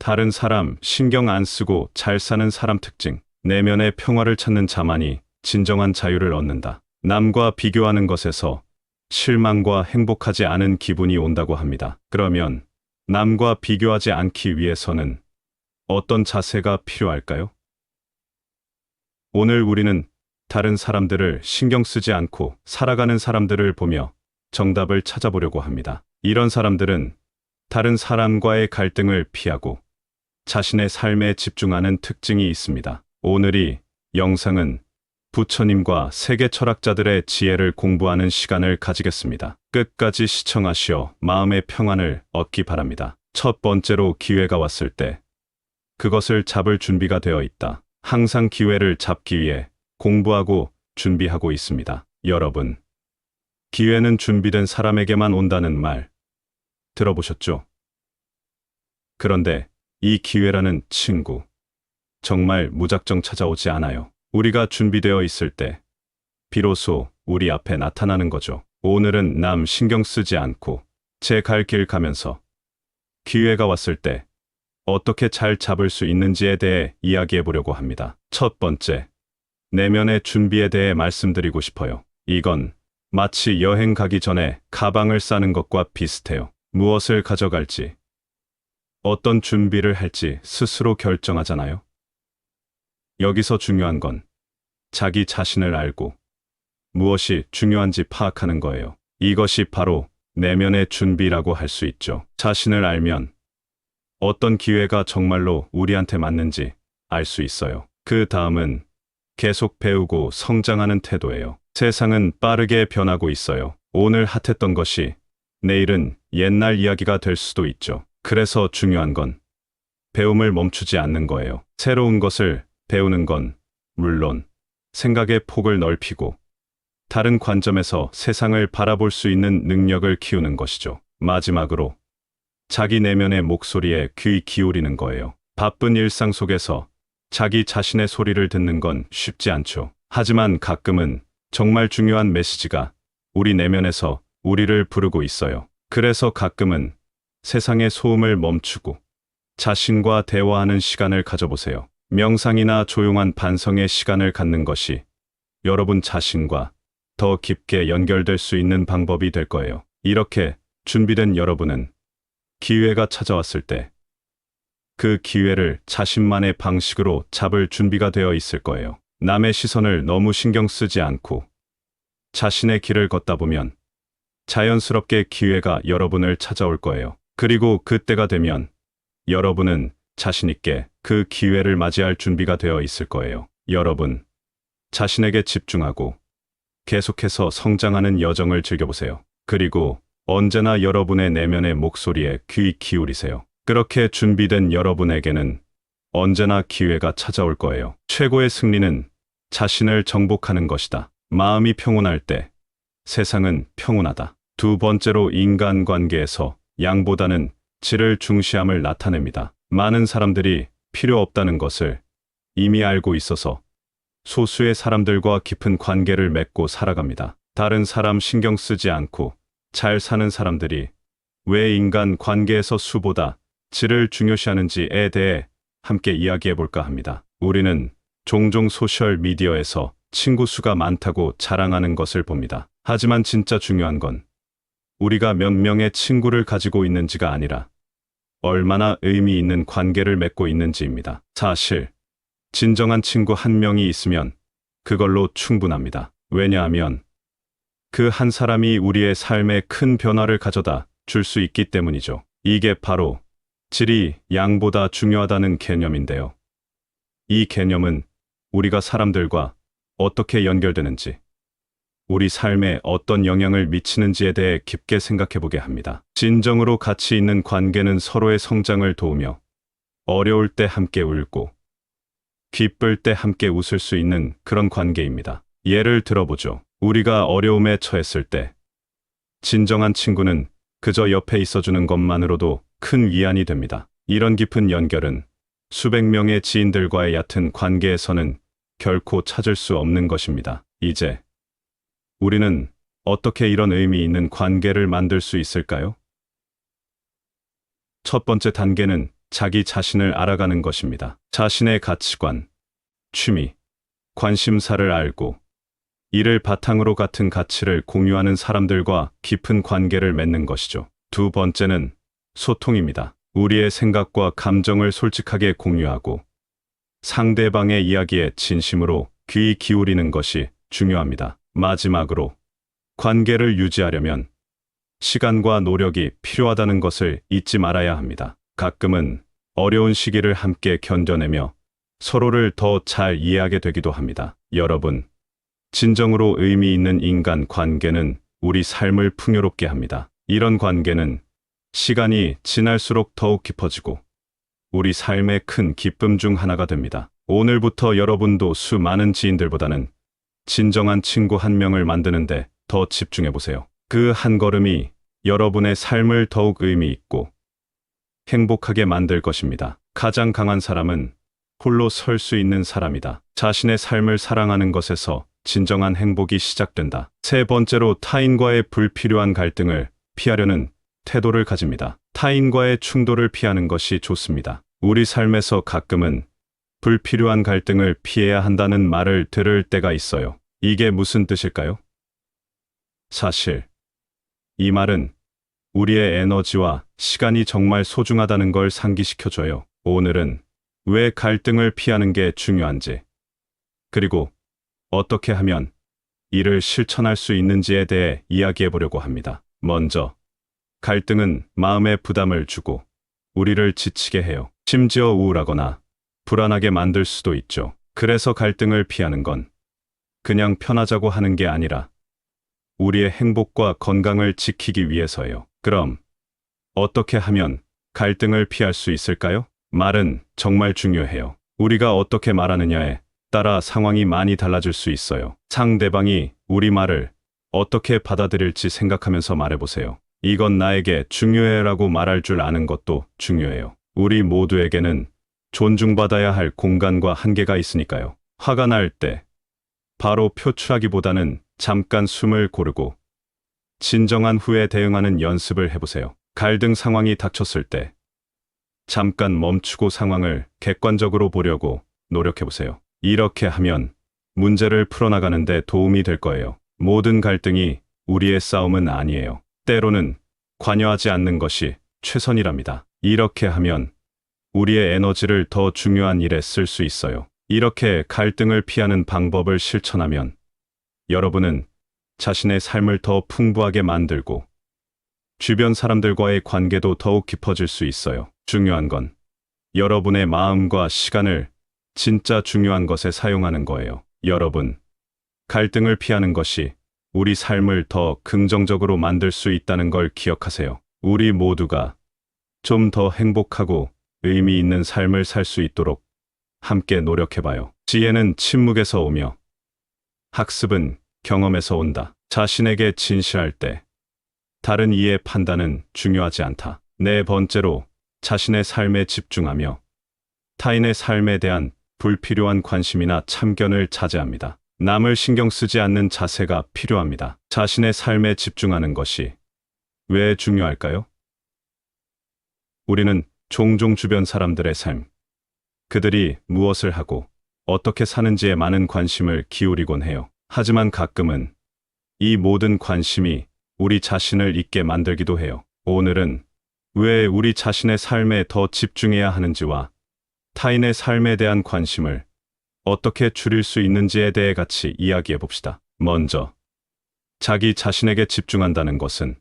다른 사람 신경 안 쓰고 잘 사는 사람 특징. 내면의 평화를 찾는 자만이 진정한 자유를 얻는다. 남과 비교하는 것에서 실망과 행복하지 않은 기분이 온다고 합니다. 그러면 남과 비교하지 않기 위해서는 어떤 자세가 필요할까요? 오늘 우리는 다른 사람들을 신경 쓰지 않고 살아가는 사람들을 보며 정답을 찾아보려고 합니다. 이런 사람들은 다른 사람과의 갈등을 피하고 자신의 삶에 집중하는 특징이 있습니다. 오늘 이 영상은 부처님과 세계 철학자들의 지혜를 공부하는 시간을 가지겠습니다. 끝까지 시청하시어 마음의 평안을 얻기 바랍니다. 첫 번째로, 기회가 왔을 때 그것을 잡을 준비가 되어 있다. 항상 기회를 잡기 위해 공부하고 준비하고 있습니다. 여러분, 기회는 준비된 사람에게만 온다는 말 들어보셨죠? 그런데 이 기회라는 친구, 정말 무작정 찾아오지 않아요. 우리가 준비되어 있을 때 비로소 우리 앞에 나타나는 거죠. 오늘은 남 신경 쓰지 않고 제 갈 길 가면서 기회가 왔을 때 어떻게 잘 잡을 수 있는지에 대해 이야기해 보려고 합니다. 첫 번째, 내면의 준비에 대해 말씀드리고 싶어요. 이건 마치 여행 가기 전에 가방을 싸는 것과 비슷해요. 무엇을 가져갈지, 어떤 준비를 할지 스스로 결정하잖아요. 여기서 중요한 건 자기 자신을 알고 무엇이 중요한지 파악하는 거예요. 이것이 바로 내면의 준비라고 할 수 있죠. 자신을 알면 어떤 기회가 정말로 우리한테 맞는지 알 수 있어요. 그 다음은 계속 배우고 성장하는 태도예요. 세상은 빠르게 변하고 있어요. 오늘 핫했던 것이 내일은 옛날 이야기가 될 수도 있죠. 그래서 중요한 건 배움을 멈추지 않는 거예요. 새로운 것을 배우는 건 물론 생각의 폭을 넓히고 다른 관점에서 세상을 바라볼 수 있는 능력을 키우는 것이죠. 마지막으로 자기 내면의 목소리에 귀 기울이는 거예요. 바쁜 일상 속에서 자기 자신의 소리를 듣는 건 쉽지 않죠. 하지만 가끔은 정말 중요한 메시지가 우리 내면에서 우리를 부르고 있어요. 그래서 가끔은 세상의 소음을 멈추고 자신과 대화하는 시간을 가져보세요. 명상이나 조용한 반성의 시간을 갖는 것이 여러분 자신과 더 깊게 연결될 수 있는 방법이 될 거예요. 이렇게 준비된 여러분은 기회가 찾아왔을 때 그 기회를 자신만의 방식으로 잡을 준비가 되어 있을 거예요. 남의 시선을 너무 신경 쓰지 않고 자신의 길을 걷다 보면 자연스럽게 기회가 여러분을 찾아올 거예요. 그리고 그때가 되면 여러분은 자신 있게 그 기회를 맞이할 준비가 되어 있을 거예요. 여러분, 자신에게 집중하고 계속해서 성장하는 여정을 즐겨보세요. 그리고 언제나 여러분의 내면의 목소리에 귀 기울이세요. 그렇게 준비된 여러분에게는 언제나 기회가 찾아올 거예요. 최고의 승리는 자신을 정복하는 것이다. 마음이 평온할 때 세상은 평온하다. 두 번째로, 인간관계에서 양보다는 질을 중시함을 나타냅니다. 많은 사람들이 필요 없다는 것을 이미 알고 있어서 소수의 사람들과 깊은 관계를 맺고 살아갑니다. 다른 사람 신경 쓰지 않고 잘 사는 사람들이 왜 인간 관계에서 수보다 질을 중요시하는지에 대해 함께 이야기해 볼까 합니다. 우리는 종종 소셜 미디어에서 친구 수가 많다고 자랑하는 것을 봅니다. 하지만 진짜 중요한 건 우리가 몇 명의 친구를 가지고 있는지가 아니라 얼마나 의미 있는 관계를 맺고 있는지입니다. 사실 진정한 친구 한 명이 있으면 그걸로 충분합니다. 왜냐하면 그 한 사람이 우리의 삶에 큰 변화를 가져다 줄 수 있기 때문이죠. 이게 바로 질이 양보다 중요하다는 개념인데요. 이 개념은 우리가 사람들과 어떻게 연결되는지, 우리 삶에 어떤 영향을 미치는지에 대해 깊게 생각해 보게 합니다. 진정으로 가치 있는 관계는 서로의 성장을 도우며 어려울 때 함께 울고 기쁠 때 함께 웃을 수 있는 그런 관계입니다. 예를 들어보죠. 우리가 어려움에 처했을 때 진정한 친구는 그저 옆에 있어주는 것만으로도 큰 위안이 됩니다. 이런 깊은 연결은 수백 명의 지인들과의 얕은 관계에서는 결코 찾을 수 없는 것입니다. 이제 우리는 어떻게 이런 의미 있는 관계를 만들 수 있을까요? 첫 번째 단계는 자기 자신을 알아가는 것입니다. 자신의 가치관, 취미, 관심사를 알고 이를 바탕으로 같은 가치를 공유하는 사람들과 깊은 관계를 맺는 것이죠. 두 번째는 소통입니다. 우리의 생각과 감정을 솔직하게 공유하고 상대방의 이야기에 진심으로 귀 기울이는 것이 중요합니다. 마지막으로 관계를 유지하려면 시간과 노력이 필요하다는 것을 잊지 말아야 합니다. 가끔은 어려운 시기를 함께 견뎌내며 서로를 더 잘 이해하게 되기도 합니다. 여러분, 진정으로 의미 있는 인간 관계는 우리 삶을 풍요롭게 합니다. 이런 관계는 시간이 지날수록 더욱 깊어지고 우리 삶의 큰 기쁨 중 하나가 됩니다. 오늘부터 여러분도 수많은 지인들보다는 진정한 친구 한 명을 만드는데 더 집중해 보세요. 그 한 걸음이 여러분의 삶을 더욱 의미 있고 행복하게 만들 것입니다. 가장 강한 사람은 홀로 설 수 있는 사람이다. 자신의 삶을 사랑하는 것에서 진정한 행복이 시작된다. 세 번째로 타인과의 불필요한 갈등을 피하려는 태도를 가집니다. 타인과의 충돌을 피하는 것이 좋습니다. 우리 삶에서 가끔은 불필요한 갈등을 피해야 한다는 말을 들을 때가 있어요. 이게 무슨 뜻일까요? 사실 이 말은 우리의 에너지와 시간이 정말 소중하다는 걸 상기시켜줘요. 오늘은 왜 갈등을 피하는 게 중요한지, 그리고 어떻게 하면 이를 실천할 수 있는지에 대해 이야기해 보려고 합니다. 먼저, 갈등은 마음에 부담을 주고 우리를 지치게 해요. 심지어 우울하거나 불안하게 만들 수도 있죠. 그래서 갈등을 피하는 건 그냥 편하자고 하는 게 아니라 우리의 행복과 건강을 지키기 위해서예요. 그럼 어떻게 하면 갈등을 피할 수 있을까요? 말은 정말 중요해요. 우리가 어떻게 말하느냐에 따라 상황이 많이 달라질 수 있어요. 상대방이 우리 말을 어떻게 받아들일지 생각하면서 말해보세요. 이건 나에게 중요해라고 말할 줄 아는 것도 중요해요. 우리 모두에게는 존중받아야 할 공간과 한계가 있으니까요. 화가 날 때 바로 표출하기보다는 잠깐 숨을 고르고 진정한 후에 대응하는 연습을 해보세요. 갈등 상황이 닥쳤을 때 잠깐 멈추고 상황을 객관적으로 보려고 노력해보세요. 이렇게 하면 문제를 풀어나가는 데 도움이 될 거예요. 모든 갈등이 우리의 싸움은 아니에요. 때로는 관여하지 않는 것이 최선이랍니다. 이렇게 하면 우리의 에너지를 더 중요한 일에 쓸 수 있어요. 이렇게 갈등을 피하는 방법을 실천하면 여러분은 자신의 삶을 더 풍부하게 만들고 주변 사람들과의 관계도 더욱 깊어질 수 있어요. 중요한 건 여러분의 마음과 시간을 진짜 중요한 것에 사용하는 거예요. 여러분, 갈등을 피하는 것이 우리 삶을 더 긍정적으로 만들 수 있다는 걸 기억하세요. 우리 모두가 좀 더 행복하고 의미 있는 삶을 살 수 있도록 함께 노력해봐요. 지혜는 침묵에서 오며 학습은 경험에서 온다. 자신에게 진실할 때 다른 이의 판단은 중요하지 않다. 네 번째로 자신의 삶에 집중하며 타인의 삶에 대한 불필요한 관심이나 참견을 자제합니다. 남을 신경 쓰지 않는 자세가 필요합니다. 자신의 삶에 집중하는 것이 왜 중요할까요? 우리는 종종 주변 사람들의 삶, 그들이 무엇을 하고 어떻게 사는지에 많은 관심을 기울이곤 해요. 하지만 가끔은 이 모든 관심이 우리 자신을 잊게 만들기도 해요. 오늘은 왜 우리 자신의 삶에 더 집중해야 하는지와 타인의 삶에 대한 관심을 어떻게 줄일 수 있는지에 대해 같이 이야기해 봅시다. 먼저, 자기 자신에게 집중한다는 것은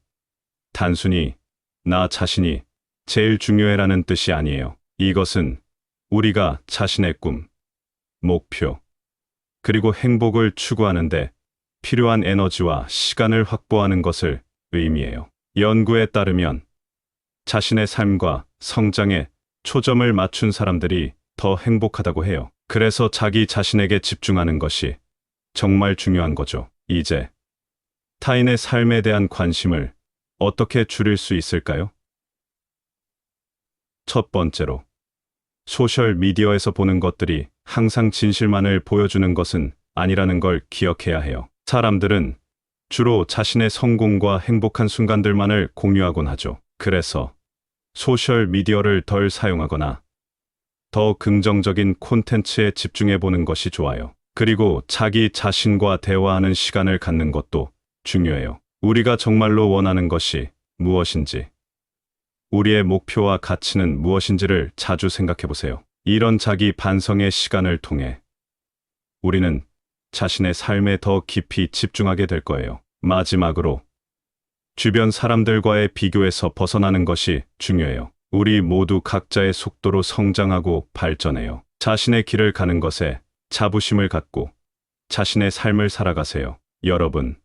단순히 나 자신이 제일 중요해라는 뜻이 아니에요. 이것은 우리가 자신의 꿈, 목표, 그리고 행복을 추구하는데 필요한 에너지와 시간을 확보하는 것을 의미해요. 연구에 따르면 자신의 삶과 성장에 초점을 맞춘 사람들이 더 행복하다고 해요. 그래서 자기 자신에게 집중하는 것이 정말 중요한 거죠. 이제 타인의 삶에 대한 관심을 어떻게 줄일 수 있을까요? 첫 번째로, 소셜 미디어에서 보는 것들이 항상 진실만을 보여주는 것은 아니라는 걸 기억해야 해요. 사람들은 주로 자신의 성공과 행복한 순간들만을 공유하곤 하죠. 그래서 소셜 미디어를 덜 사용하거나 더 긍정적인 콘텐츠에 집중해 보는 것이 좋아요. 그리고 자기 자신과 대화하는 시간을 갖는 것도 중요해요. 우리가 정말로 원하는 것이 무엇인지, 우리의 목표와 가치는 무엇인지를 자주 생각해 보세요. 이런 자기 반성의 시간을 통해 우리는 자신의 삶에 더 깊이 집중하게 될 거예요. 마지막으로, 주변 사람들과의 비교에서 벗어나는 것이 중요해요. 우리 모두 각자의 속도로 성장하고 발전해요. 자신의 길을 가는 것에 자부심을 갖고 자신의 삶을 살아가세요. 여러분,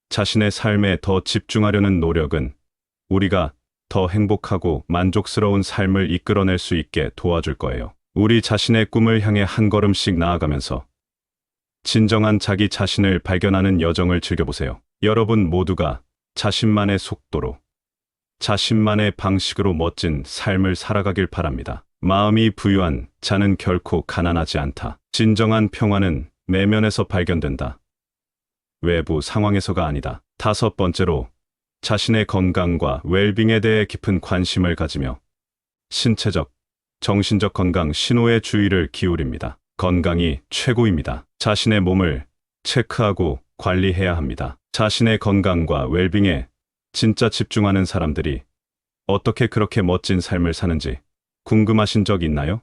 자신의 삶에 더 집중하려는 노력은 우리가 더 행복하고 만족스러운 삶을 이끌어낼 수 있게 도와줄 거예요. 우리 자신의 꿈을 향해 한 걸음씩 나아가면서 진정한 자기 자신을 발견하는 여정을 즐겨보세요. 여러분 모두가 자신만의 속도로, 자신만의 방식으로 멋진 삶을 살아가길 바랍니다. 마음이 부유한 자는 결코 가난하지 않다. 진정한 평화는 내면에서 발견된다. 외부 상황에서가 아니다. 5번째로, 자신의 건강과 웰빙에 대해 깊은 관심을 가지며 신체적, 정신적 건강 신호에 주의를 기울입니다. 건강이 최고입니다. 자신의 몸을 체크하고 관리해야 합니다. 자신의 건강과 웰빙에 진짜 집중하는 사람들이 어떻게 그렇게 멋진 삶을 사는지 궁금하신 적 있나요?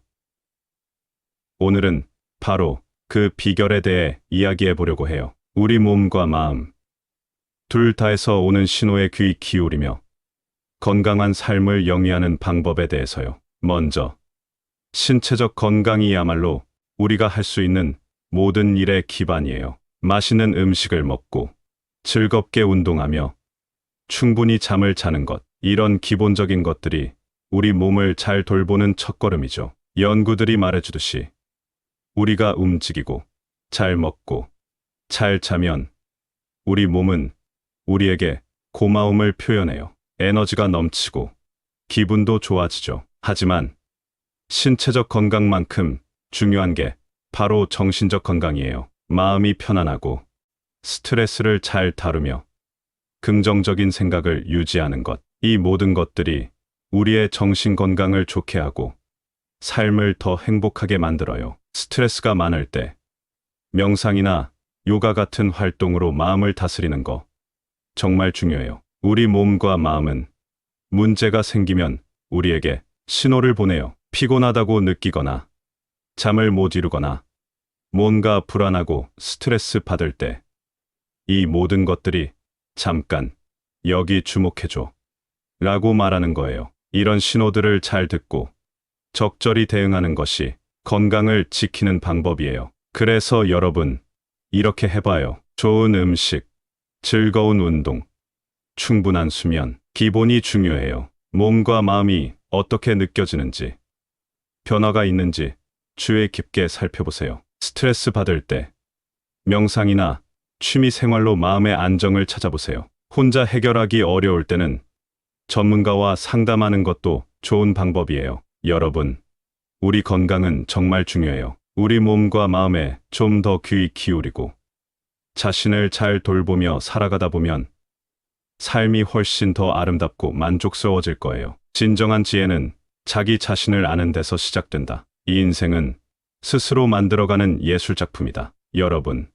오늘은 바로 그 비결에 대해 이야기해 보려고 해요. 우리 몸과 마음, 둘 다에서 오는 신호에 귀 기울이며 건강한 삶을 영위하는 방법에 대해서요. 먼저, 신체적 건강이야말로 우리가 할 수 있는 모든 일의 기반이에요. 맛있는 음식을 먹고 즐겁게 운동하며 충분히 잠을 자는 것, 이런 기본적인 것들이 우리 몸을 잘 돌보는 첫걸음이죠. 연구들이 말해주듯이 우리가 움직이고 잘 먹고 잘 자면 우리 몸은 우리에게 고마움을 표현해요. 에너지가 넘치고 기분도 좋아지죠. 하지만 신체적 건강만큼 중요한 게 바로 정신적 건강이에요. 마음이 편안하고 스트레스를 잘 다루며 긍정적인 생각을 유지하는 것, 이 모든 것들이 우리의 정신 건강을 좋게 하고 삶을 더 행복하게 만들어요. 스트레스가 많을 때 명상이나 요가 같은 활동으로 마음을 다스리는 거 정말 중요해요. 우리 몸과 마음은 문제가 생기면 우리에게 신호를 보내요. 피곤하다고 느끼거나 잠을 못 이루거나 뭔가 불안하고 스트레스 받을 때 이 모든 것들이 잠깐 여기 주목해줘 라고 말하는 거예요. 이런 신호들을 잘 듣고 적절히 대응하는 것이 건강을 지키는 방법이에요. 그래서 여러분, 이렇게 해봐요. 좋은 음식, 즐거운 운동, 충분한 수면, 기본이 중요해요. 몸과 마음이 어떻게 느껴지는지, 변화가 있는지 주의 깊게 살펴보세요. 스트레스 받을 때 명상이나 취미 생활로 마음의 안정을 찾아보세요. 혼자 해결하기 어려울 때는 전문가와 상담하는 것도 좋은 방법이에요. 여러분, 우리 건강은 정말 중요해요. 우리 몸과 마음에 좀 더 귀 기울이고 자신을 잘 돌보며 살아가다 보면 삶이 훨씬 더 아름답고 만족스러워질 거예요. 진정한 지혜는 자기 자신을 아는 데서 시작된다. 이 인생은 스스로 만들어가는 예술작품이다. 여러분,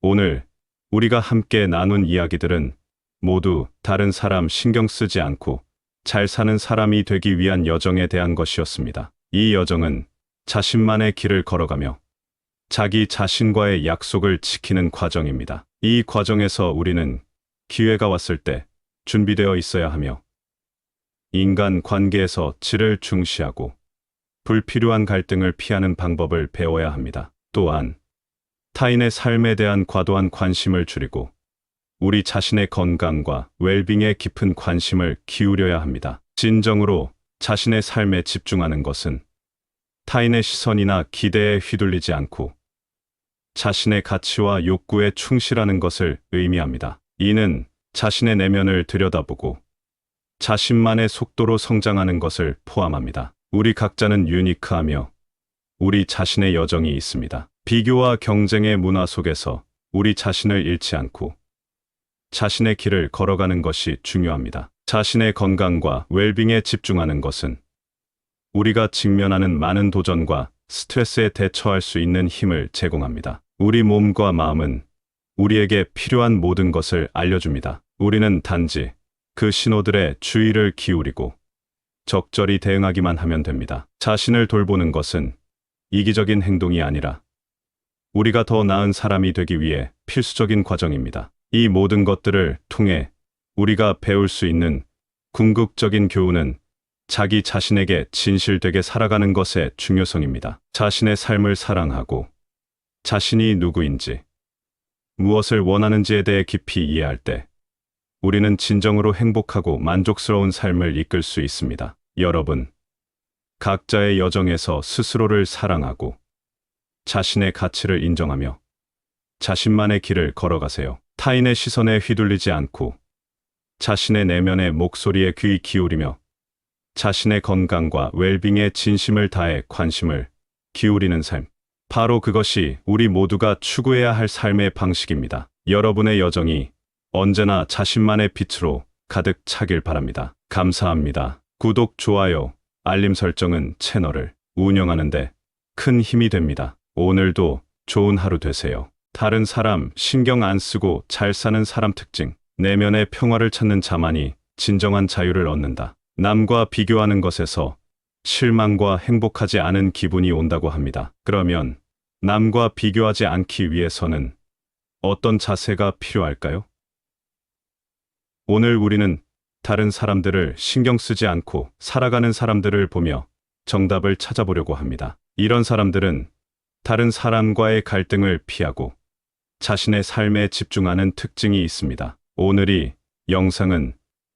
오늘 우리가 함께 나눈 이야기들은 모두 다른 사람 신경 쓰지 않고 잘 사는 사람이 되기 위한 여정에 대한 것이었습니다. 이 여정은 자신만의 길을 걸어가며 자기 자신과의 약속을 지키는 과정입니다. 이 과정에서 우리는 기회가 왔을 때 준비되어 있어야 하며 인간 관계에서 질을 중시하고 불필요한 갈등을 피하는 방법을 배워야 합니다. 또한 타인의 삶에 대한 과도한 관심을 줄이고 우리 자신의 건강과 웰빙에 깊은 관심을 기울여야 합니다. 진정으로 자신의 삶에 집중하는 것은 타인의 시선이나 기대에 휘둘리지 않고 자신의 가치와 욕구에 충실하는 것을 의미합니다. 이는 자신의 내면을 들여다보고 자신만의 속도로 성장하는 것을 포함합니다. 우리 각자는 유니크하며 우리 자신의 여정이 있습니다. 비교와 경쟁의 문화 속에서 우리 자신을 잃지 않고 자신의 길을 걸어가는 것이 중요합니다. 자신의 건강과 웰빙에 집중하는 것은 우리가 직면하는 많은 도전과 스트레스에 대처할 수 있는 힘을 제공합니다. 우리 몸과 마음은 우리에게 필요한 모든 것을 알려줍니다. 우리는 단지 그 신호들의 주의를 기울이고 적절히 대응하기만 하면 됩니다. 자신을 돌보는 것은 이기적인 행동이 아니라 우리가 더 나은 사람이 되기 위해 필수적인 과정입니다. 이 모든 것들을 통해 우리가 배울 수 있는 궁극적인 교훈은 자기 자신에게 진실되게 살아가는 것의 중요성입니다. 자신의 삶을 사랑하고 자신이 누구인지, 무엇을 원하는지에 대해 깊이 이해할 때 우리는 진정으로 행복하고 만족스러운 삶을 이끌 수 있습니다. 여러분, 각자의 여정에서 스스로를 사랑하고 자신의 가치를 인정하며 자신만의 길을 걸어가세요. 타인의 시선에 휘둘리지 않고 자신의 내면의 목소리에 귀 기울이며 자신의 건강과 웰빙에 진심을 다해 관심을 기울이는 삶. 바로 그것이 우리 모두가 추구해야 할 삶의 방식입니다. 여러분의 여정이 언제나 자신만의 빛으로 가득 차길 바랍니다. 감사합니다. 구독, 좋아요, 알림 설정은 채널을 운영하는데 큰 힘이 됩니다. 오늘도 좋은 하루 되세요. 다른 사람 신경 안 쓰고 잘 사는 사람 특징. 내면의 평화를 찾는 자만이 진정한 자유를 얻는다. 남과 비교하는 것에서 실망과 행복하지 않은 기분이 온다고 합니다. 그러면 남과 비교하지 않기 위해서는 어떤 자세가 필요할까요? 오늘 우리는 다른 사람들을 신경 쓰지 않고 살아가는 사람들을 보며 정답을 찾아보려고 합니다. 이런 사람들은 다른 사람과의 갈등을 피하고 자신의 삶에 집중하는 특징이 있습니다. 오늘 이 영상은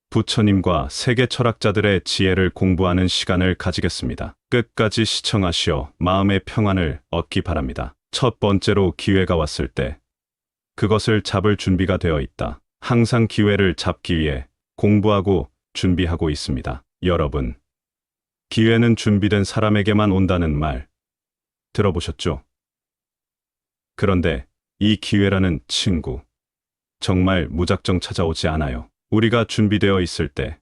부처님과 세계 철학자들의 지혜를 공부하는 시간을 가지겠습니다. 끝까지 시청하시어 마음의 평안을 얻기 바랍니다. 첫 번째로, 기회가 왔을 때 그것을 잡을 준비가 되어 있다. 항상 기회를 잡기 위해 공부하고 준비하고 있습니다. 여러분, 기회는 준비된 사람에게만 온다는 말 들어보셨죠? 그런데 이 기회라는 친구, 정말 무작정 찾아오지 않아요. 우리가 준비되어 있을 때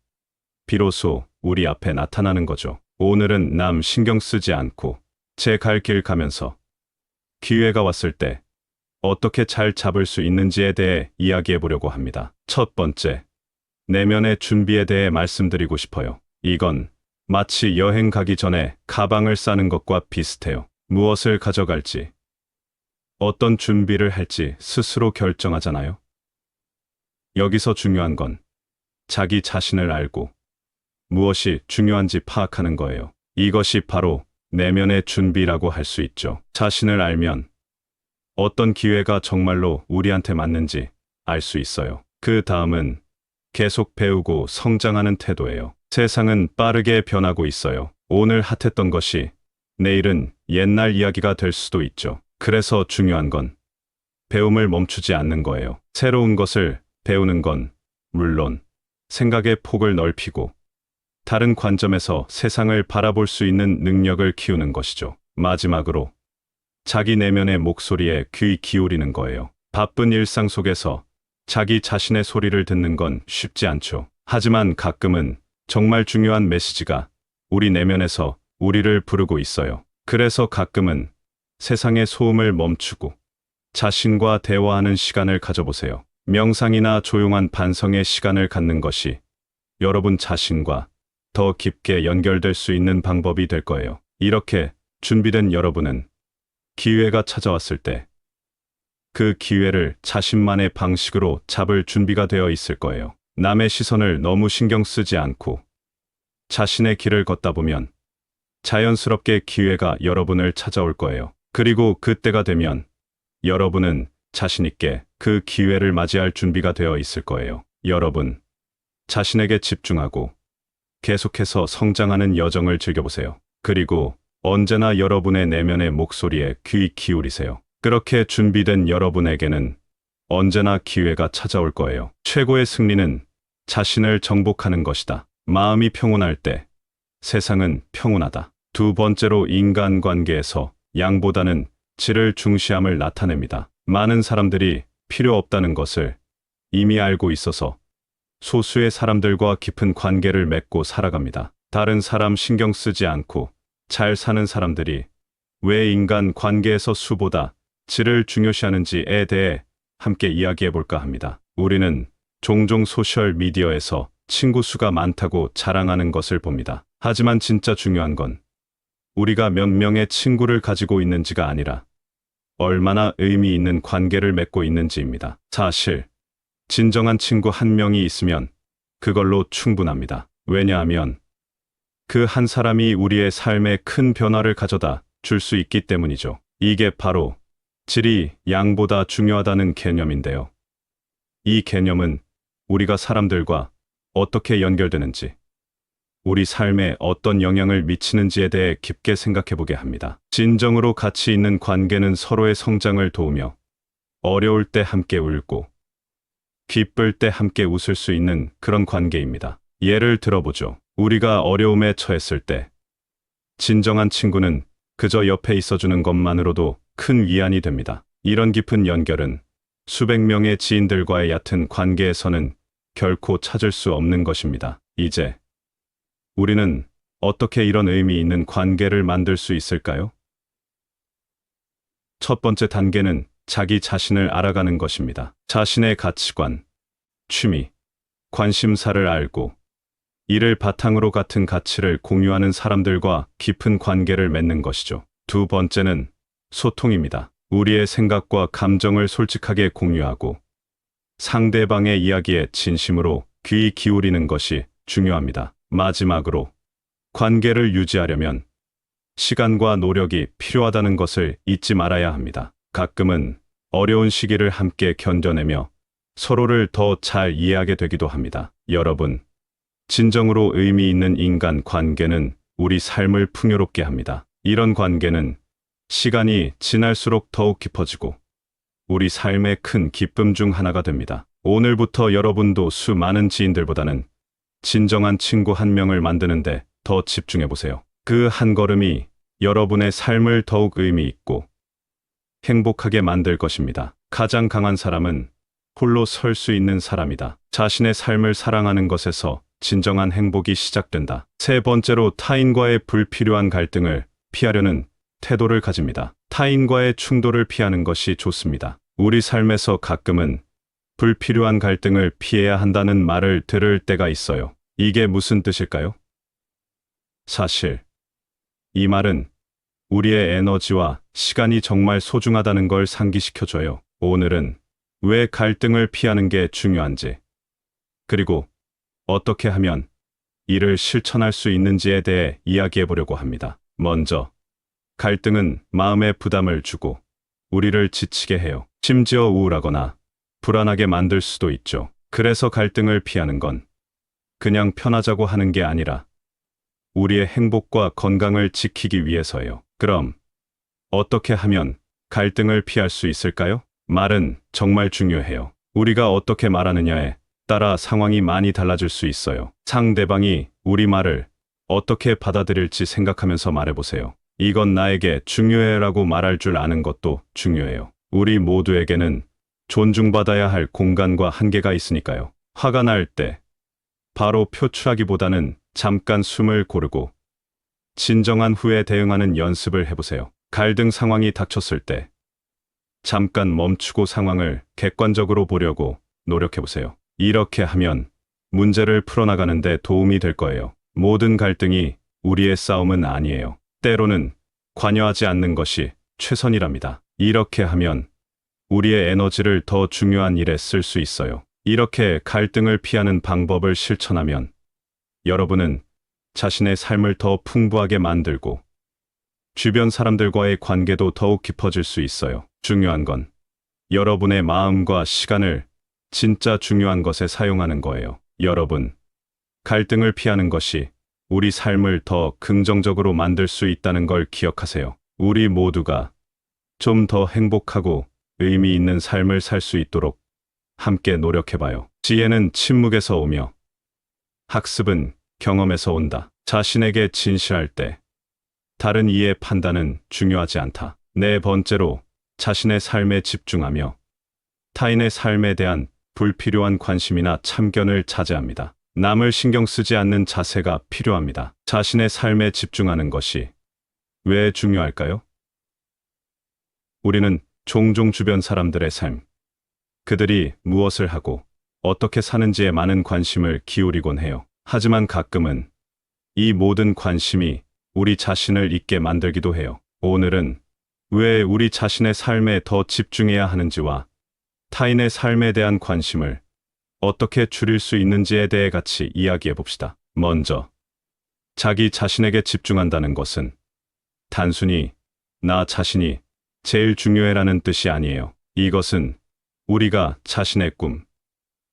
비로소 우리 앞에 나타나는 거죠. 오늘은 남 신경 쓰지 않고 제 갈 길 가면서 기회가 왔을 때 어떻게 잘 잡을 수 있는지에 대해 이야기해 보려고 합니다. 첫 번째, 내면의 준비에 대해 말씀드리고 싶어요. 이건 마치 여행 가기 전에 가방을 싸는 것과 비슷해요. 무엇을 가져갈지, 어떤 준비를 할지 스스로 결정하잖아요. 여기서 중요한 건 자기 자신을 알고 무엇이 중요한지 파악하는 거예요. 이것이 바로 내면의 준비라고 할 수 있죠. 자신을 알면 어떤 기회가 정말로 우리한테 맞는지 알 수 있어요. 그 다음은 계속 배우고 성장하는 태도예요. 세상은 빠르게 변하고 있어요. 오늘 핫했던 것이 내일은 옛날 이야기가 될 수도 있죠. 그래서 중요한 건 배움을 멈추지 않는 거예요. 새로운 것을 배우는 건 물론 생각의 폭을 넓히고 다른 관점에서 세상을 바라볼 수 있는 능력을 키우는 것이죠. 마지막으로 자기 내면의 목소리에 귀 기울이는 거예요. 바쁜 일상 속에서 자기 자신의 소리를 듣는 건 쉽지 않죠. 하지만 가끔은 정말 중요한 메시지가 우리 내면에서 우리를 부르고 있어요. 그래서 가끔은 세상의 소음을 멈추고 자신과 대화하는 시간을 가져보세요. 명상이나 조용한 반성의 시간을 갖는 것이 여러분 자신과 더 깊게 연결될 수 있는 방법이 될 거예요. 이렇게 준비된 여러분은 기회가 찾아왔을 때 그 기회를 자신만의 방식으로 잡을 준비가 되어 있을 거예요. 남의 시선을 너무 신경 쓰지 않고 자신의 길을 걷다 보면 자연스럽게 기회가 여러분을 찾아올 거예요. 그리고 그때가 되면 여러분은 자신 있게 그 기회를 맞이할 준비가 되어 있을 거예요. 여러분, 자신에게 집중하고 계속해서 성장하는 여정을 즐겨보세요. 그리고 언제나 여러분의 내면의 목소리에 귀 기울이세요. 그렇게 준비된 여러분에게는 언제나 기회가 찾아올 거예요. 최고의 승리는 자신을 정복하는 것이다. 마음이 평온할 때 세상은 평온하다. 두 번째로, 인간관계에서 양보다는 질을 중시함을 나타냅니다. 많은 사람들이 필요 없다는 것을 이미 알고 있어서 소수의 사람들과 깊은 관계를 맺고 살아갑니다. 다른 사람 신경 쓰지 않고 잘 사는 사람들이 왜 인간 관계에서 수보다 질을 중요시하는지에 대해 함께 이야기해 볼까 합니다. 우리는 종종 소셜 미디어에서 친구 수가 많다고 자랑하는 것을 봅니다. 하지만 진짜 중요한 건 우리가 몇 명의 친구를 가지고 있는지가 아니라 얼마나 의미 있는 관계를 맺고 있는지입니다. 사실 진정한 친구 한 명이 있으면 그걸로 충분합니다. 왜냐하면 그 한 사람이 우리의 삶에 큰 변화를 가져다 줄 수 있기 때문이죠. 이게 바로 질이 양보다 중요하다는 개념인데요. 이 개념은 우리가 사람들과 어떻게 연결되는지, 우리 삶에 어떤 영향을 미치는지에 대해 깊게 생각해 보게 합니다. 진정으로 가치 있는 관계는 서로의 성장을 도우며 어려울 때 함께 울고 기쁠 때 함께 웃을 수 있는 그런 관계입니다. 예를 들어보죠. 우리가 어려움에 처했을 때 진정한 친구는 그저 옆에 있어주는 것만으로도 큰 위안이 됩니다. 이런 깊은 연결은 수백 명의 지인들과의 얕은 관계에서는 결코 찾을 수 없는 것입니다. 이제 우리는 어떻게 이런 의미 있는 관계를 만들 수 있을까요? 첫 번째 단계는 자기 자신을 알아가는 것입니다. 자신의 가치관, 취미, 관심사를 알고 이를 바탕으로 같은 가치를 공유하는 사람들과 깊은 관계를 맺는 것이죠. 두 번째는 소통입니다. 우리의 생각과 감정을 솔직하게 공유하고 상대방의 이야기에 진심으로 귀 기울이는 것이 중요합니다. 마지막으로 관계를 유지하려면 시간과 노력이 필요하다는 것을 잊지 말아야 합니다. 가끔은 어려운 시기를 함께 견뎌내며 서로를 더 잘 이해하게 되기도 합니다. 여러분, 진정으로 의미 있는 인간 관계는 우리 삶을 풍요롭게 합니다. 이런 관계는 시간이 지날수록 더욱 깊어지고 우리 삶의 큰 기쁨 중 하나가 됩니다. 오늘부터 여러분도 수많은 지인들보다는 진정한 친구 한 명을 만드는데 더 집중해 보세요. 그 한 걸음이 여러분의 삶을 더욱 의미 있고 행복하게 만들 것입니다. 가장 강한 사람은 홀로 설 수 있는 사람이다. 자신의 삶을 사랑하는 것에서 진정한 행복이 시작된다. 세 번째로 타인과의 불필요한 갈등을 피하려는 태도를 가집니다. 타인과의 충돌을 피하는 것이 좋습니다. 우리 삶에서 가끔은 불필요한 갈등을 피해야 한다는 말을 들을 때가 있어요. 이게 무슨 뜻일까요? 사실 이 말은 우리의 에너지와 시간이 정말 소중하다는 걸 상기시켜줘요. 오늘은 왜 갈등을 피하는 게 중요한지, 그리고 어떻게 하면 이를 실천할 수 있는지에 대해 이야기해 보려고 합니다. 먼저, 갈등은 마음에 부담을 주고 우리를 지치게 해요. 심지어 우울하거나 불안하게 만들 수도 있죠. 그래서 갈등을 피하는 건 그냥 편하자고 하는 게 아니라 우리의 행복과 건강을 지키기 위해서예요. 그럼 어떻게 하면 갈등을 피할 수 있을까요? 말은 정말 중요해요. 우리가 어떻게 말하느냐에 따라 상황이 많이 달라질 수 있어요. 상대방이 우리 말을 어떻게 받아들일지 생각하면서 말해보세요. 이건 나에게 중요해라고 말할 줄 아는 것도 중요해요. 우리 모두에게는 존중받아야 할 공간과 한계가 있으니까요. 화가 날 때 바로 표출하기보다는 잠깐 숨을 고르고 진정한 후에 대응하는 연습을 해보세요. 갈등 상황이 닥쳤을 때 잠깐 멈추고 상황을 객관적으로 보려고 노력해보세요. 이렇게 하면 문제를 풀어나가는 데 도움이 될 거예요. 모든 갈등이 우리의 싸움은 아니에요. 때로는 관여하지 않는 것이 최선이랍니다. 이렇게 하면 우리의 에너지를 더 중요한 일에 쓸 수 있어요. 이렇게 갈등을 피하는 방법을 실천하면 여러분은 자신의 삶을 더 풍부하게 만들고 주변 사람들과의 관계도 더욱 깊어질 수 있어요. 중요한 건 여러분의 마음과 시간을 진짜 중요한 것에 사용하는 거예요. 여러분, 갈등을 피하는 것이 우리 삶을 더 긍정적으로 만들 수 있다는 걸 기억하세요. 우리 모두가 좀 더 행복하고 의미 있는 삶을 살 수 있도록 함께 노력해봐요. 지혜는 침묵에서 오며 학습은 경험에서 온다. 자신에게 진실할 때 다른 이의 판단은 중요하지 않다. 네 번째로 자신의 삶에 집중하며 타인의 삶에 대한 불필요한 관심이나 참견을 자제합니다. 남을 신경 쓰지 않는 자세가 필요합니다. 자신의 삶에 집중하는 것이 왜 중요할까요? 우리는 종종 주변 사람들의 삶, 그들이 무엇을 하고 어떻게 사는지에 많은 관심을 기울이곤 해요. 하지만 가끔은 이 모든 관심이 우리 자신을 잊게 만들기도 해요. 오늘은 왜 우리 자신의 삶에 더 집중해야 하는지와 타인의 삶에 대한 관심을 어떻게 줄일 수 있는지에 대해 같이 이야기해 봅시다. 먼저, 자기 자신에게 집중한다는 것은 단순히 나 자신이 제일 중요해라는 뜻이 아니에요. 이것은 우리가 자신의 꿈,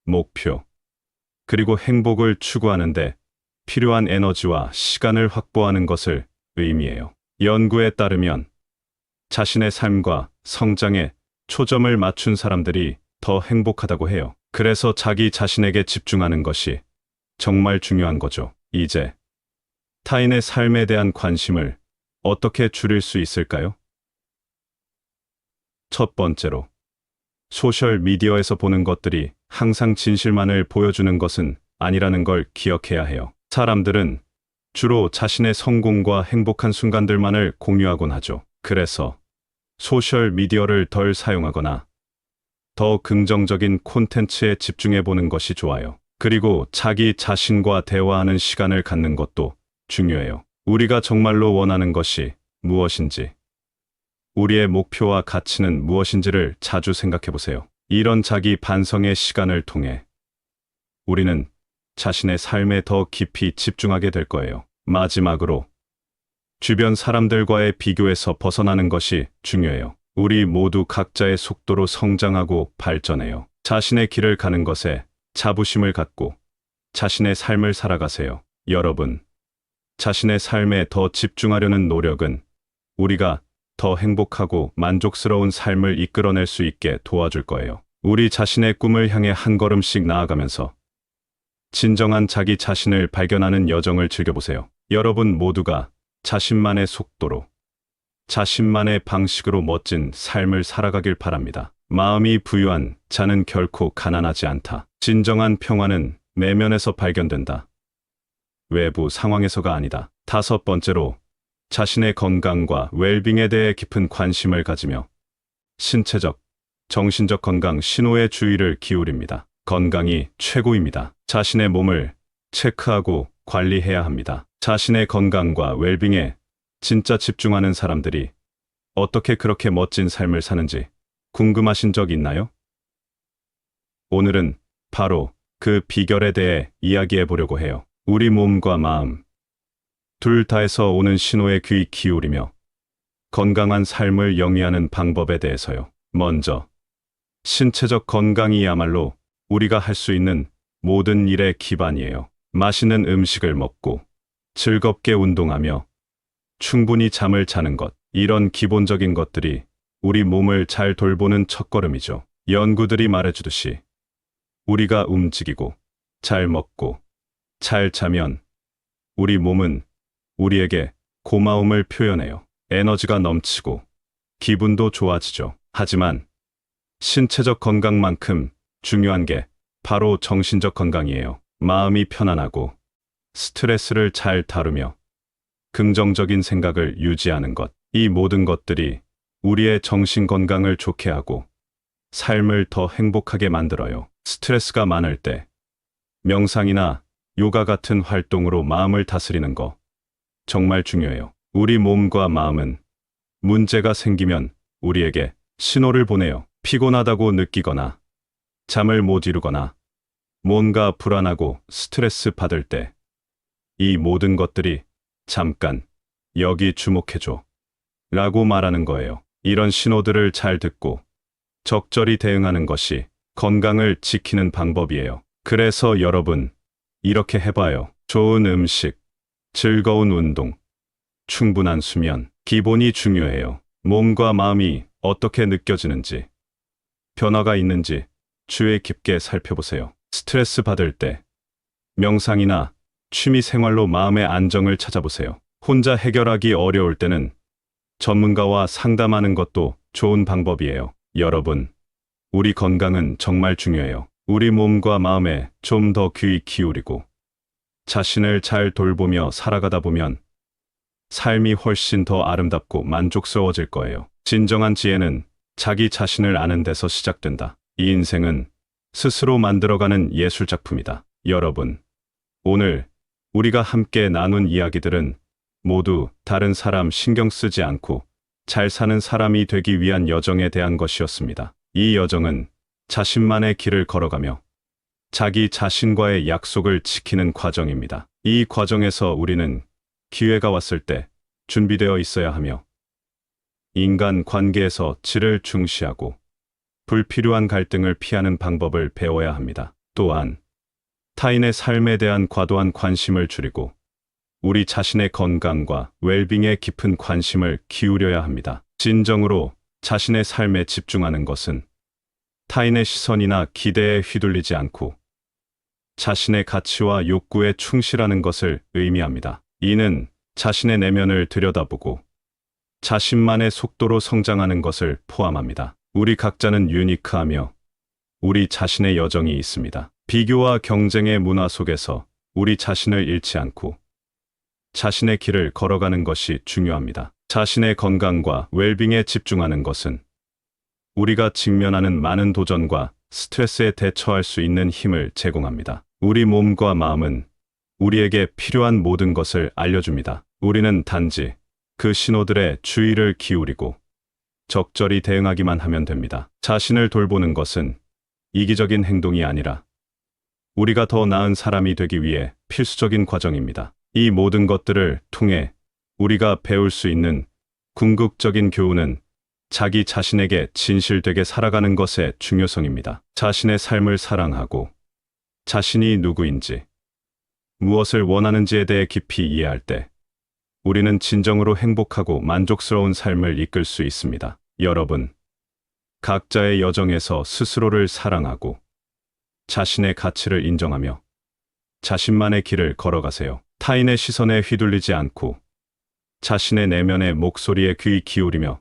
목표, 그리고 행복을 추구하는데 필요한 에너지와 시간을 확보하는 것을 의미해요. 연구에 따르면 자신의 삶과 성장에 초점을 맞춘 사람들이 더 행복하다고 해요. 그래서 자기 자신에게 집중하는 것이 정말 중요한 거죠. 이제 타인의 삶에 대한 관심을 어떻게 줄일 수 있을까요? 첫 번째로, 소셜 미디어에서 보는 것들이 항상 진실만을 보여주는 것은 아니라는 걸 기억해야 해요. 사람들은 주로 자신의 성공과 행복한 순간들만을 공유하곤 하죠. 그래서 소셜 미디어를 덜 사용하거나 더 긍정적인 콘텐츠에 집중해 보는 것이 좋아요. 그리고 자기 자신과 대화하는 시간을 갖는 것도 중요해요. 우리가 정말로 원하는 것이 무엇인지, 우리의 목표와 가치는 무엇인지를 자주 생각해 보세요. 이런 자기 반성의 시간을 통해 우리는 자신의 삶에 더 깊이 집중하게 될 거예요. 마지막으로, 주변 사람들과의 비교에서 벗어나는 것이 중요해요. 우리 모두 각자의 속도로 성장하고 발전해요. 자신의 길을 가는 것에 자부심을 갖고 자신의 삶을 살아가세요. 여러분, 자신의 삶에 더 집중하려는 노력은 우리가 더 행복하고 만족스러운 삶을 이끌어낼 수 있게 도와줄 거예요. 우리 자신의 꿈을 향해 한 걸음씩 나아가면서 진정한 자기 자신을 발견하는 여정을 즐겨보세요. 여러분 모두가 자신만의 속도로, 자신만의 방식으로 멋진 삶을 살아가길 바랍니다. 마음이 부유한 자는 결코 가난하지 않다. 진정한 평화는 내면에서 발견된다. 외부 상황에서가 아니다. 다섯 번째로, 자신의 건강과 웰빙에 대해 깊은 관심을 가지며 신체적, 정신적 건강 신호에 주의를 기울입니다. 건강이 최고입니다. 자신의 몸을 체크하고 관리해야 합니다. 자신의 건강과 웰빙에 진짜 집중하는 사람들이 어떻게 그렇게 멋진 삶을 사는지 궁금하신 적 있나요? 오늘은 바로 그 비결에 대해 이야기해 보려고 해요. 우리 몸과 마음, 둘 다에서 오는 신호에 귀 기울이며 건강한 삶을 영위하는 방법에 대해서요. 먼저, 신체적 건강이야말로 우리가 할 수 있는 모든 일의 기반이에요. 맛있는 음식을 먹고 즐겁게 운동하며 충분히 잠을 자는 것, 이런 기본적인 것들이 우리 몸을 잘 돌보는 첫걸음이죠. 연구들이 말해주듯이 우리가 움직이고 잘 먹고 잘 자면 우리 몸은 우리에게 고마움을 표현해요. 에너지가 넘치고 기분도 좋아지죠. 하지만 신체적 건강만큼 중요한 게 바로 정신적 건강이에요. 마음이 편안하고 스트레스를 잘 다루며 긍정적인 생각을 유지하는 것, 이 모든 것들이 우리의 정신 건강을 좋게 하고 삶을 더 행복하게 만들어요. 스트레스가 많을 때 명상이나 요가 같은 활동으로 마음을 다스리는 거 정말 중요해요. 우리 몸과 마음은 문제가 생기면 우리에게 신호를 보내요. 피곤하다고 느끼거나 잠을 못 이루거나 뭔가 불안하고 스트레스 받을 때 이 모든 것들이 잠깐 여기 주목해줘 라고 말하는 거예요. 이런 신호들을 잘 듣고 적절히 대응하는 것이 건강을 지키는 방법이에요. 그래서 여러분, 이렇게 해봐요. 좋은 음식, 즐거운 운동, 충분한 수면, 기본이 중요해요. 몸과 마음이 어떻게 느껴지는지, 변화가 있는지 주의 깊게 살펴보세요. 스트레스 받을 때 명상이나 취미 생활로 마음의 안정을 찾아보세요. 혼자 해결하기 어려울 때는 전문가와 상담하는 것도 좋은 방법이에요. 여러분, 우리 건강은 정말 중요해요. 우리 몸과 마음에 좀 더 귀 기울이고 자신을 잘 돌보며 살아가다 보면 삶이 훨씬 더 아름답고 만족스러워질 거예요. 진정한 지혜는 자기 자신을 아는 데서 시작된다. 이 인생은 스스로 만들어가는 예술작품이다. 여러분, 오늘 우리가 함께 나눈 이야기들은 모두 다른 사람 신경 쓰지 않고 잘 사는 사람이 되기 위한 여정에 대한 것이었습니다. 이 여정은 자신만의 길을 걸어가며 자기 자신과의 약속을 지키는 과정입니다. 이 과정에서 우리는 기회가 왔을 때 준비되어 있어야 하며 인간 관계에서 질을 중시하고 불필요한 갈등을 피하는 방법을 배워야 합니다. 또한 타인의 삶에 대한 과도한 관심을 줄이고 우리 자신의 건강과 웰빙에 깊은 관심을 기울여야 합니다. 진정으로 자신의 삶에 집중하는 것은 타인의 시선이나 기대에 휘둘리지 않고 자신의 가치와 욕구에 충실하는 것을 의미합니다. 이는 자신의 내면을 들여다보고 자신만의 속도로 성장하는 것을 포함합니다. 우리 각자는 유니크하며 우리 자신의 여정이 있습니다. 비교와 경쟁의 문화 속에서 우리 자신을 잃지 않고 자신의 길을 걸어가는 것이 중요합니다. 자신의 건강과 웰빙에 집중하는 것은 우리가 직면하는 많은 도전과 스트레스에 대처할 수 있는 힘을 제공합니다. 우리 몸과 마음은 우리에게 필요한 모든 것을 알려줍니다. 우리는 단지 그 신호들의 주의를 기울이고 적절히 대응하기만 하면 됩니다. 자신을 돌보는 것은 이기적인 행동이 아니라 우리가 더 나은 사람이 되기 위해 필수적인 과정입니다. 이 모든 것들을 통해 우리가 배울 수 있는 궁극적인 교훈은 자기 자신에게 진실되게 살아가는 것의 중요성입니다. 자신의 삶을 사랑하고 자신이 누구인지, 무엇을 원하는지에 대해 깊이 이해할 때 우리는 진정으로 행복하고 만족스러운 삶을 이끌 수 있습니다. 여러분, 각자의 여정에서 스스로를 사랑하고 자신의 가치를 인정하며 자신만의 길을 걸어가세요. 타인의 시선에 휘둘리지 않고 자신의 내면의 목소리에 귀 기울이며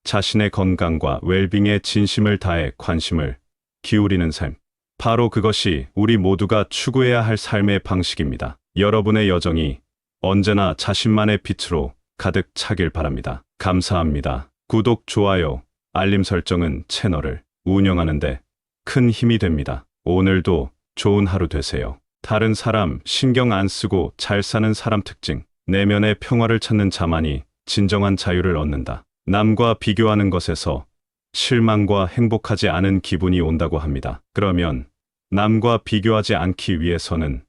자신의 건강과 웰빙에 진심을 다해 관심을 기울이는 삶. 바로 그것이 우리 모두가 추구해야 할 삶의 방식입니다. 여러분의 여정이 언제나 자신만의 빛으로 가득 차길 바랍니다. 감사합니다. 구독, 좋아요, 알림 설정은 채널을 운영하는데 큰 힘이 됩니다. 오늘도 좋은 하루 되세요. 다른 사람 신경 안 쓰고 잘 사는 사람 특징. 내면의 평화를 찾는 자만이 진정한 자유를 얻는다. 남과 비교하는 것에서 실망과 행복하지 않은 기분이 온다고 합니다. 그러면 남과 비교하지 않기 위해서는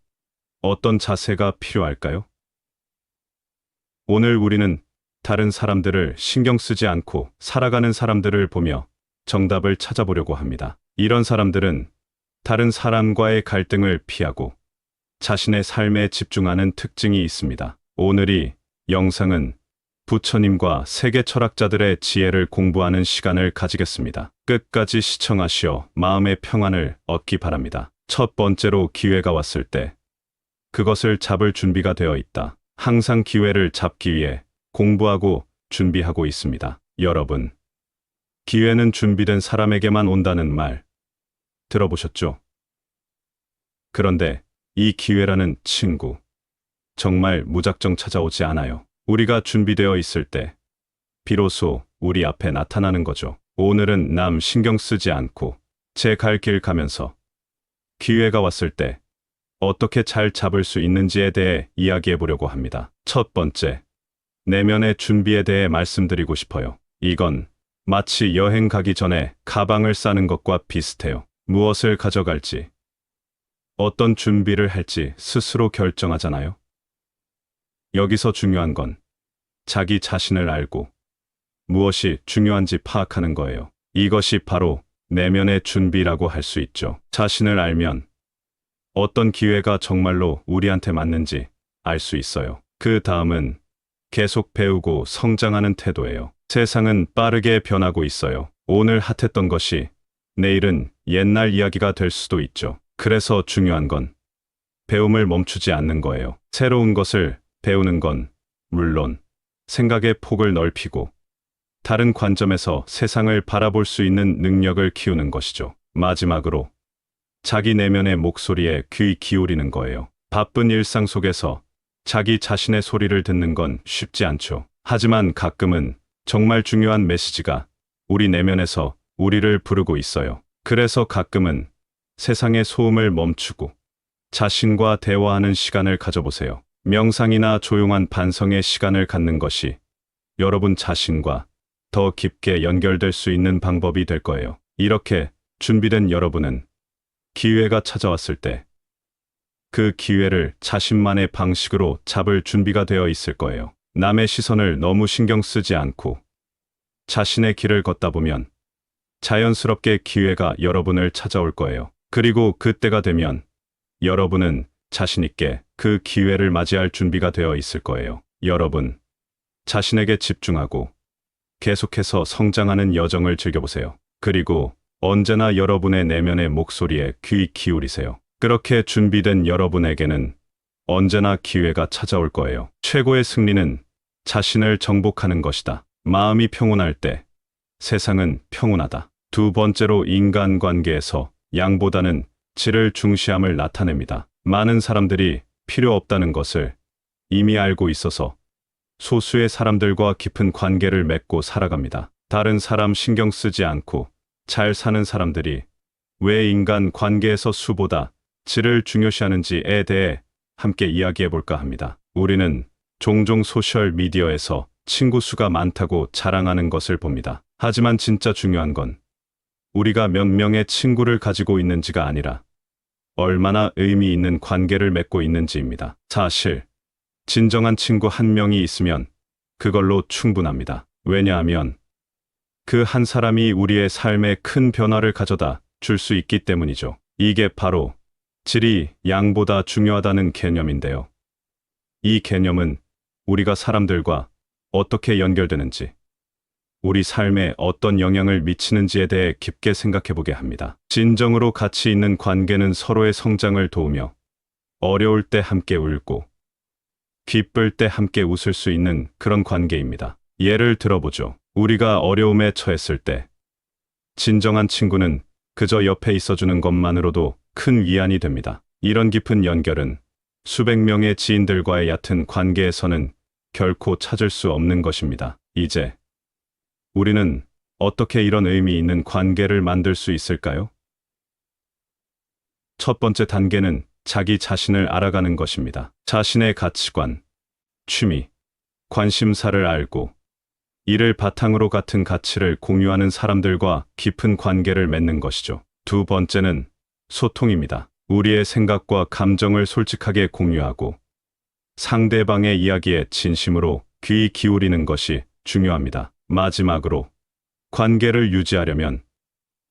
어떤 자세가 필요할까요? 오늘 우리는 다른 사람들을 신경 쓰지 않고 살아가는 사람들을 보며 정답을 찾아보려고 합니다. 이런 사람들은 다른 사람과의 갈등을 피하고 자신의 삶에 집중하는 특징이 있습니다. 오늘 이 영상은 부처님과 세계 철학자들의 지혜를 공부하는 시간을 가지겠습니다. 끝까지 시청하시어 마음의 평안을 얻기 바랍니다. 첫 번째로, 기회가 왔을 때 그것을 잡을 준비가 되어 있다. 항상 기회를 잡기 위해 공부하고 준비하고 있습니다. 여러분, 기회는 준비된 사람에게만 온다는 말 들어보셨죠? 그런데 이 기회라는 친구, 정말 무작정 찾아오지 않아요. 우리가 준비되어 있을 때 비로소 우리 앞에 나타나는 거죠. 오늘은 남 신경 쓰지 않고 제 갈 길 가면서 기회가 왔을 때 어떻게 잘 잡을 수 있는지에 대해 이야기해 보려고 합니다. 첫 번째, 내면의 준비에 대해 말씀드리고 싶어요. 이건 마치 여행 가기 전에 가방을 싸는 것과 비슷해요. 무엇을 가져갈지, 어떤 준비를 할지 스스로 결정하잖아요. 여기서 중요한 건 자기 자신을 알고 무엇이 중요한지 파악하는 거예요. 이것이 바로 내면의 준비라고 할 수 있죠. 자신을 알면 어떤 기회가 정말로 우리한테 맞는지 알 수 있어요. 그 다음은 계속 배우고 성장하는 태도예요. 세상은 빠르게 변하고 있어요. 오늘 핫했던 것이 내일은 옛날 이야기가 될 수도 있죠. 그래서 중요한 건 배움을 멈추지 않는 거예요. 새로운 것을 배우는 건 물론 생각의 폭을 넓히고 다른 관점에서 세상을 바라볼 수 있는 능력을 키우는 것이죠. 마지막으로 자기 내면의 목소리에 귀 기울이는 거예요. 바쁜 일상 속에서 자기 자신의 소리를 듣는 건 쉽지 않죠. 하지만 가끔은 정말 중요한 메시지가 우리 내면에서 우리를 부르고 있어요. 그래서 가끔은 세상의 소음을 멈추고 자신과 대화하는 시간을 가져보세요. 명상이나 조용한 반성의 시간을 갖는 것이 여러분 자신과 더 깊게 연결될 수 있는 방법이 될 거예요. 이렇게 준비된 여러분은 기회가 찾아왔을 때 그 기회를 자신만의 방식으로 잡을 준비가 되어 있을 거예요. 남의 시선을 너무 신경 쓰지 않고 자신의 길을 걷다 보면 자연스럽게 기회가 여러분을 찾아올 거예요. 그리고 그때가 되면 여러분은 자신 있게 그 기회를 맞이할 준비가 되어 있을 거예요. 여러분, 자신에게 집중하고 계속해서 성장하는 여정을 즐겨보세요. 그리고 언제나 여러분의 내면의 목소리에 귀 기울이세요. 그렇게 준비된 여러분에게는 언제나 기회가 찾아올 거예요. 최고의 승리는 자신을 정복하는 것이다. 마음이 평온할 때 세상은 평온하다. 두 번째로 인간관계에서 양보다는 질을 중시함을 나타냅니다. 많은 사람들이 필요 없다는 것을 이미 알고 있어서 소수의 사람들과 깊은 관계를 맺고 살아갑니다. 다른 사람 신경 쓰지 않고 잘 사는 사람들이 왜 인간 관계에서 수보다 질을 중요시하는지에 대해 함께 이야기해 볼까 합니다. 우리는 종종 소셜 미디어에서 친구 수가 많다고 자랑하는 것을 봅니다. 하지만 진짜 중요한 건 우리가 몇 명의 친구를 가지고 있는지가 아니라 얼마나 의미 있는 관계를 맺고 있는지입니다. 사실 진정한 친구 한 명이 있으면 그걸로 충분합니다. 왜냐하면 그 한 사람이 우리의 삶에 큰 변화를 가져다 줄 수 있기 때문이죠. 이게 바로 질이 양보다 중요하다는 개념인데요. 이 개념은 우리가 사람들과 어떻게 연결되는지, 우리 삶에 어떤 영향을 미치는지에 대해 깊게 생각해 보게 합니다. 진정으로 가치 있는 관계는 서로의 성장을 도우며 어려울 때 함께 울고 기쁠 때 함께 웃을 수 있는 그런 관계입니다. 예를 들어보죠. 우리가 어려움에 처했을 때 진정한 친구는 그저 옆에 있어주는 것만으로도 큰 위안이 됩니다. 이런 깊은 연결은 수백 명의 지인들과의 얕은 관계에서는 결코 찾을 수 없는 것입니다. 이제 우리는 어떻게 이런 의미 있는 관계를 만들 수 있을까요? 첫 번째 단계는 자기 자신을 알아가는 것입니다. 자신의 가치관, 취미, 관심사를 알고 이를 바탕으로 같은 가치를 공유하는 사람들과 깊은 관계를 맺는 것이죠. 두 번째는 소통입니다. 우리의 생각과 감정을 솔직하게 공유하고 상대방의 이야기에 진심으로 귀 기울이는 것이 중요합니다. 마지막으로 관계를 유지하려면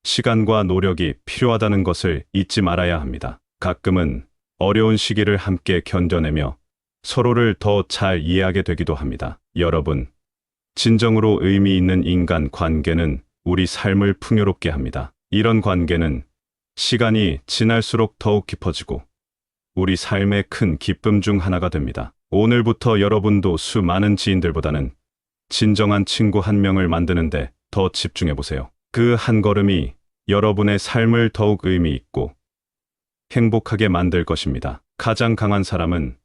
시간과 노력이 필요하다는 것을 잊지 말아야 합니다. 가끔은 어려운 시기를 함께 견뎌내며 서로를 더 잘 이해하게 되기도 합니다. 여러분, 진정으로 의미 있는 인간 관계는 우리 삶을 풍요롭게 합니다. 이런 관계는 시간이 지날수록 더욱 깊어지고 우리 삶의 큰 기쁨 중 하나가 됩니다. 오늘부터 여러분도 수많은 지인들보다는 진정한 친구 한 명을 만드는데 더 집중해 보세요. 그 한 걸음이 여러분의 삶을 더욱 의미 있고 행복하게 만들 것입니다. 가장 강한 사람은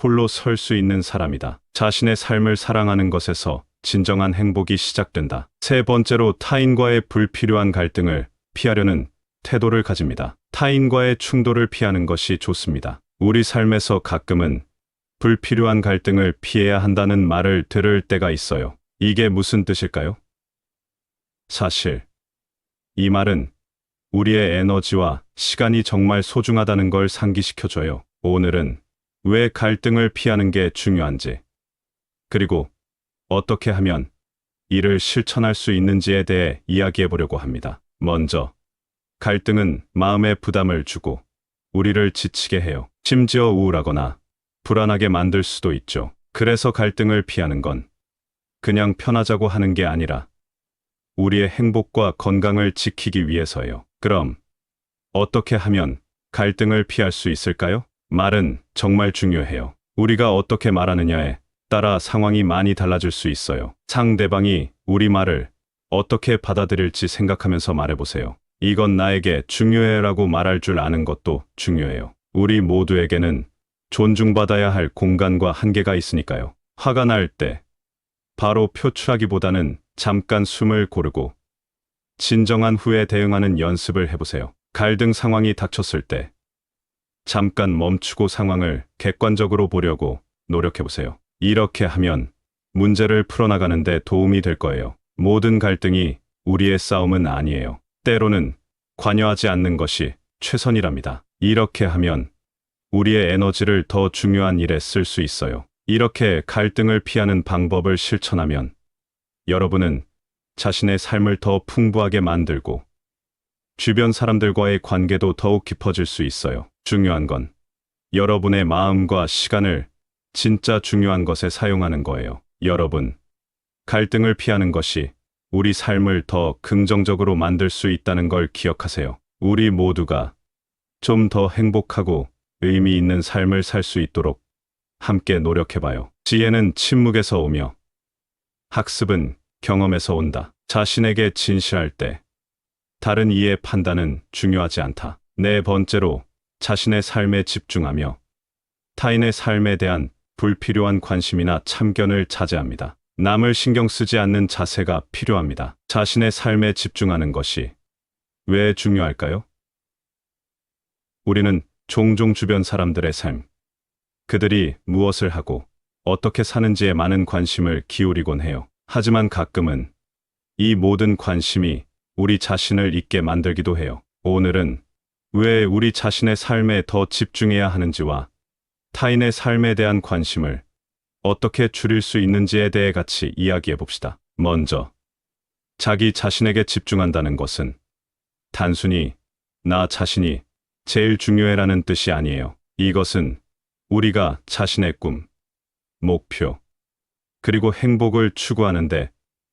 홀로 설 수 있는 사람이다. 자신의 삶을 사랑하는 것에서 진정한 행복이 시작된다. 세 번째로 타인과의 불필요한 갈등을 피하려는 태도를 가집니다. 타인과의 충돌을 피하는 것이 좋습니다. 우리 삶에서 가끔은 불필요한 갈등을 피해야 한다는 말을 들을 때가 있어요. 이게 무슨 뜻일까요? 사실 이 말은 우리의 에너지와 시간이 정말 소중하다는 걸 상기시켜줘요. 오늘은 왜 갈등을 피하는 게 중요한지, 그리고 어떻게 하면 이를 실천할 수 있는지에 대해 이야기해 보려고 합니다. 먼저, 갈등은 마음에 부담을 주고 우리를 지치게 해요. 심지어 우울하거나 불안하게 만들 수도 있죠. 그래서 갈등을 피하는 건 그냥 편하자고 하는 게 아니라 우리의 행복과 건강을 지키기 위해서예요. 그럼 어떻게 하면 갈등을 피할 수 있을까요? 말은 정말 중요해요. 우리가 어떻게 말하느냐에 따라 상황이 많이 달라질 수 있어요. 상대방이 우리 말을 어떻게 받아들일지 생각하면서 말해보세요. 이건 나에게 중요해라고 말할 줄 아는 것도 중요해요. 우리 모두에게는 존중받아야 할 공간과 한계가 있으니까요. 화가 날 때 바로 표출하기보다는 잠깐 숨을 고르고 진정한 후에 대응하는 연습을 해보세요. 갈등 상황이 닥쳤을 때 잠깐 멈추고 상황을 객관적으로 보려고 노력해보세요. 이렇게 하면 문제를 풀어나가는 데 도움이 될 거예요. 모든 갈등이 우리의 싸움은 아니에요. 때로는 관여하지 않는 것이 최선이랍니다. 이렇게 하면 우리의 에너지를 더 중요한 일에 쓸 수 있어요. 이렇게 갈등을 피하는 방법을 실천하면 여러분은 자신의 삶을 더 풍부하게 만들고 주변 사람들과의 관계도 더욱 깊어질 수 있어요. 중요한 건 여러분의 마음과 시간을 진짜 중요한 것에 사용하는 거예요. 여러분, 갈등을 피하는 것이 우리 삶을 더 긍정적으로 만들 수 있다는 걸 기억하세요. 우리 모두가 좀 더 행복하고 의미 있는 삶을 살 수 있도록 함께 노력해봐요. 지혜는 침묵에서 오며 학습은 경험에서 온다. 자신에게 진실할 때 다른 이의 판단은 중요하지 않다. 네 번째로 자신의 삶에 집중하며 타인의 삶에 대한 불필요한 관심이나 참견을 자제합니다. 남을 신경 쓰지 않는 자세가 필요합니다. 자신의 삶에 집중하는 것이 왜 중요할까요? 우리는 종종 주변 사람들의 삶, 그들이 무엇을 하고 어떻게 사는지에 많은 관심을 기울이곤 해요. 하지만 가끔은 이 모든 관심이 우리 자신을 잊게 만들기도 해요. 오늘은 왜 우리 자신의 삶에 더 집중해야 하는지와 타인의 삶에 대한 관심을 어떻게 줄일 수 있는지에 대해 같이 이야기해 봅시다. 먼저, 자기 자신에게 집중한다는 것은 단순히 나 자신이 제일 중요해라는 뜻이 아니에요. 이것은 우리가 자신의 꿈, 목표, 그리고 행복을 추구하는데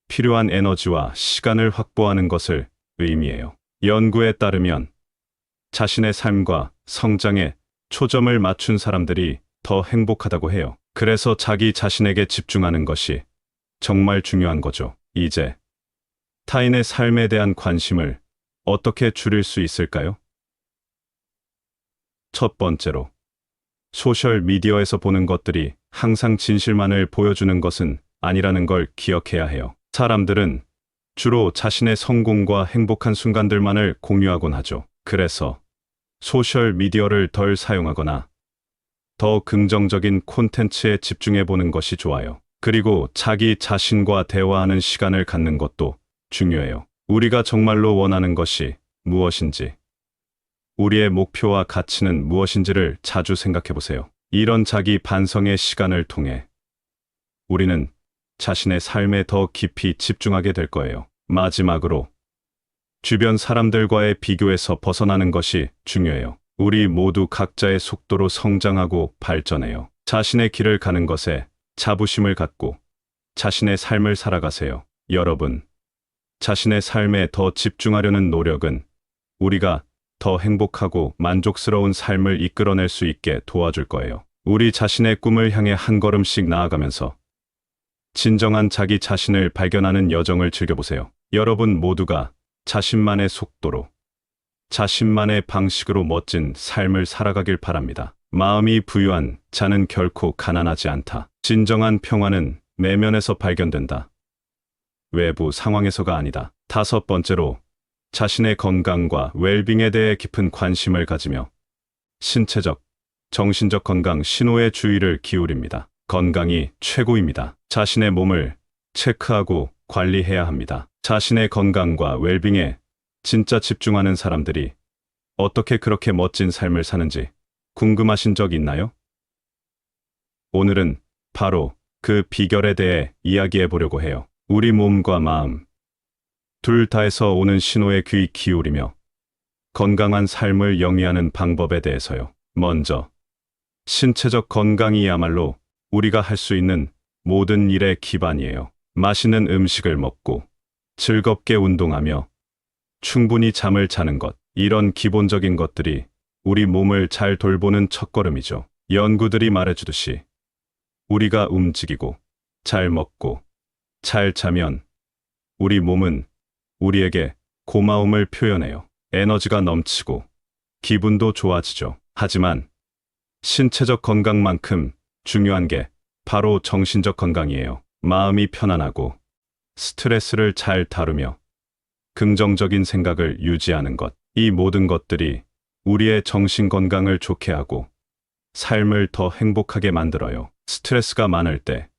필요한 에너지와 시간을 확보하는 것을 의미해요. 연구에 따르면 자신의 삶과 성장에 초점을 맞춘 사람들이 더 행복하다고 해요. 그래서 자기 자신에게 집중하는 것이 정말 중요한 거죠. 이제 타인의 삶에 대한 관심을 어떻게 줄일 수 있을까요? 첫 번째로, 소셜 미디어에서 보는 것들이 항상 진실만을 보여주는 것은 아니라는 걸 기억해야 해요. 사람들은 주로 자신의 성공과 행복한 순간들만을 공유하곤 하죠. 그래서 소셜 미디어를 덜 사용하거나 더 긍정적인 콘텐츠에 집중해 보는 것이 좋아요. 그리고 자기 자신과 대화하는 시간을 갖는 것도 중요해요. 우리가 정말로 원하는 것이 무엇인지, 우리의 목표와 가치는 무엇인지를 자주 생각해 보세요. 이런 자기 반성의 시간을 통해 우리는 자신의 삶에 더 깊이 집중하게 될 거예요. 마지막으로, 주변 사람들과의 비교에서 벗어나는 것이 중요해요. 우리 모두 각자의 속도로 성장하고 발전해요. 자신의 길을 가는 것에 자부심을 갖고 자신의 삶을 살아가세요. 여러분, 자신의 삶에 더 집중하려는 노력은 우리가 더 행복하고 만족스러운 삶을 이끌어낼 수 있게 도와줄 거예요. 우리 자신의 꿈을 향해 한 걸음씩 나아가면서 진정한 자기 자신을 발견하는 여정을 즐겨보세요. 여러분 모두가 자신만의 속도로, 자신만의 방식으로 멋진 삶을 살아가길 바랍니다. 마음이 부유한 자는 결코 가난하지 않다. 진정한 평화는 내면에서 발견된다. 외부 상황에서가 아니다. 다섯 번째로, 자신의 건강과 웰빙에 대해 깊은 관심을 가지며 신체적, 정신적 건강 신호에 주의를 기울입니다. 건강이 최고입니다. 자신의 몸을 체크하고 관리해야 합니다. 자신의 건강과 웰빙에 진짜 집중하는 사람들이 어떻게 그렇게 멋진 삶을 사는지 궁금하신 적 있나요? 오늘은 바로 그 비결에 대해 이야기해 보려고 해요. 우리 몸과 마음, 둘 다에서 오는 신호에 귀 기울이며 건강한 삶을 영위하는 방법에 대해서요. 먼저, 신체적 건강이야말로 우리가 할 수 있는 모든 일의 기반이에요. 맛있는 음식을 먹고 즐겁게 운동하며 충분히 잠을 자는 것, 이런 기본적인 것들이 우리 몸을 잘 돌보는 첫걸음이죠. 연구들이 말해주듯이 우리가 움직이고 잘 먹고 잘 자면 우리 몸은 우리에게 고마움을 표현해요. 에너지가 넘치고 기분도 좋아지죠. 하지만 신체적 건강만큼 중요한 게 바로 정신적 건강이에요. 마음이 편안하고 스트레스를 잘 다루며 긍정적인 생각을 유지하는 것. 이 모든 것들이 우리의 정신 건강을 좋게 하고 삶을 더 행복하게 만들어요. 스트레스가 많을 때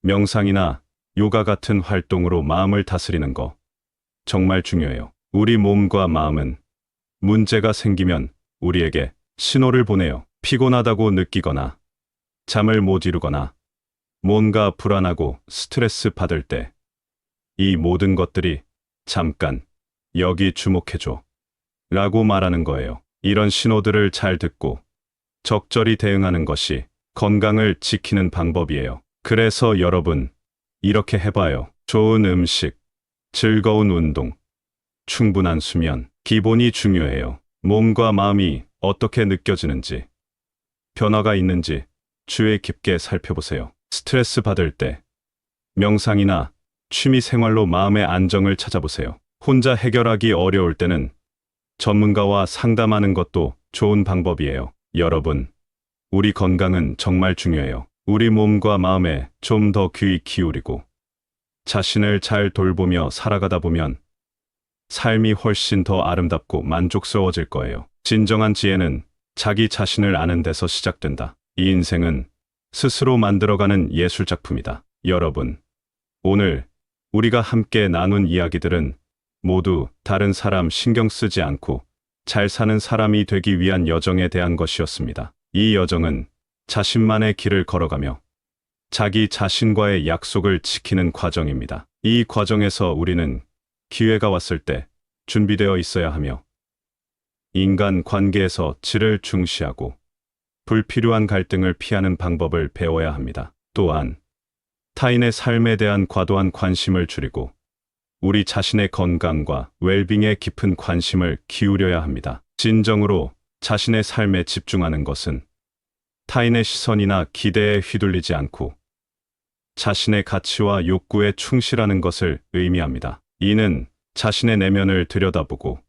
명상이나 요가 같은 활동으로 마음을 다스리는 거 정말 중요해요. 우리 몸과 마음은 문제가 생기면 우리에게 신호를 보내요. 피곤하다고 느끼거나 잠을 못 이루거나 뭔가 불안하고 스트레스 받을 때 이 모든 것들이 잠깐 여기 주목해줘 라고 말하는 거예요. 이런 신호들을 잘 듣고 적절히 대응하는 것이 건강을 지키는 방법이에요. 그래서 여러분, 이렇게 해봐요. 좋은 음식, 즐거운 운동, 충분한 수면, 기본이 중요해요. 몸과 마음이 어떻게 느껴지는지, 변화가 있는지 주의 깊게 살펴보세요. 스트레스 받을 때 명상이나 취미 생활로 마음의 안정을 찾아보세요. 혼자 해결하기 어려울 때는 전문가와 상담하는 것도 좋은 방법이에요. 여러분, 우리 건강은 정말 중요해요. 우리 몸과 마음에 좀 더 귀 기울이고 자신을 잘 돌보며 살아가다 보면 삶이 훨씬 더 아름답고 만족스러워질 거예요. 진정한 지혜는 자기 자신을 아는 데서 시작된다. 이 인생은 스스로 만들어가는 예술작품이다. 여러분, 오늘 우리가 함께 나눈 이야기들은 모두 다른 사람 신경 쓰지 않고 잘 사는 사람이 되기 위한 여정에 대한 것이었습니다. 이 여정은 자신만의 길을 걸어가며 자기 자신과의 약속을 지키는 과정입니다. 이 과정에서 우리는 기회가 왔을 때 준비되어 있어야 하며 인간 관계에서 질을 중시하고 불필요한 갈등을 피하는 방법을 배워야 합니다. 또한 타인의 삶에 대한 과도한 관심을 줄이고 우리 자신의 건강과 웰빙에 깊은 관심을 기울여야 합니다. 진정으로 자신의 삶에 집중하는 것은 타인의 시선이나 기대에 휘둘리지 않고 자신의 가치와 욕구에 충실하는 것을 의미합니다. 이는 자신의 내면을 들여다보고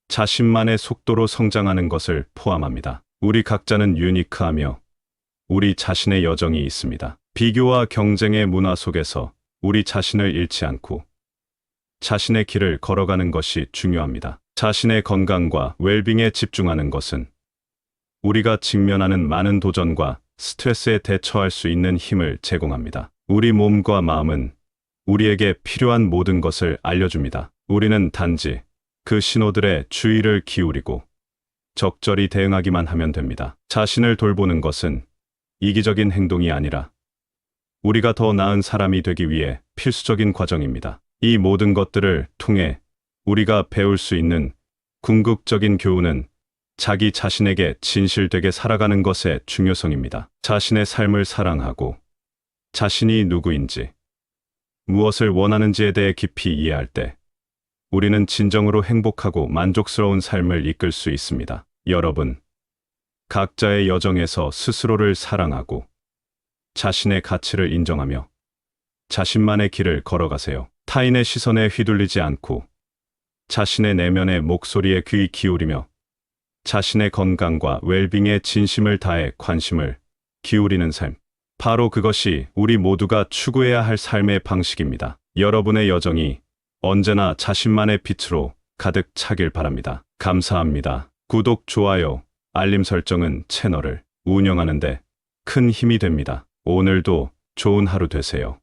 자신만의 속도로 성장하는 것을 포함합니다. 우리 각자는 유니크하며 우리 자신의 여정이 있습니다. 비교와 경쟁의 문화 속에서 우리 자신을 잃지 않고 자신의 길을 걸어가는 것이 중요합니다. 자신의 건강과 웰빙에 집중하는 것은 우리가 직면하는 많은 도전과 스트레스에 대처할 수 있는 힘을 제공합니다. 우리 몸과 마음은 우리에게 필요한 모든 것을 알려줍니다. 우리는 단지 그 신호들에 주의를 기울이고 적절히 대응하기만 하면 됩니다. 자신을 돌보는 것은 이기적인 행동이 아니라 우리가 더 나은 사람이 되기 위해 필수적인 과정입니다. 이 모든 것들을 통해 우리가 배울 수 있는 궁극적인 교훈은 자기 자신에게 진실되게 살아가는 것의 중요성입니다. 자신의 삶을 사랑하고 자신이 누구인지, 무엇을 원하는지에 대해 깊이 이해할 때 우리는 진정으로 행복하고 만족스러운 삶을 이끌 수 있습니다. 여러분, 각자의 여정에서 스스로를 사랑하고 자신의 가치를 인정하며 자신만의 길을 걸어가세요. 타인의 시선에 휘둘리지 않고 자신의 내면의 목소리에 귀 기울이며 자신의 건강과 웰빙에 진심을 다해 관심을 기울이는 삶. 바로 그것이 우리 모두가 추구해야 할 삶의 방식입니다. 여러분의 여정이 언제나 자신만의 빛으로 가득 차길 바랍니다. 감사합니다. 구독, 좋아요, 알림 설정은 채널을 운영하는 데 큰 힘이 됩니다. 오늘도 좋은 하루 되세요.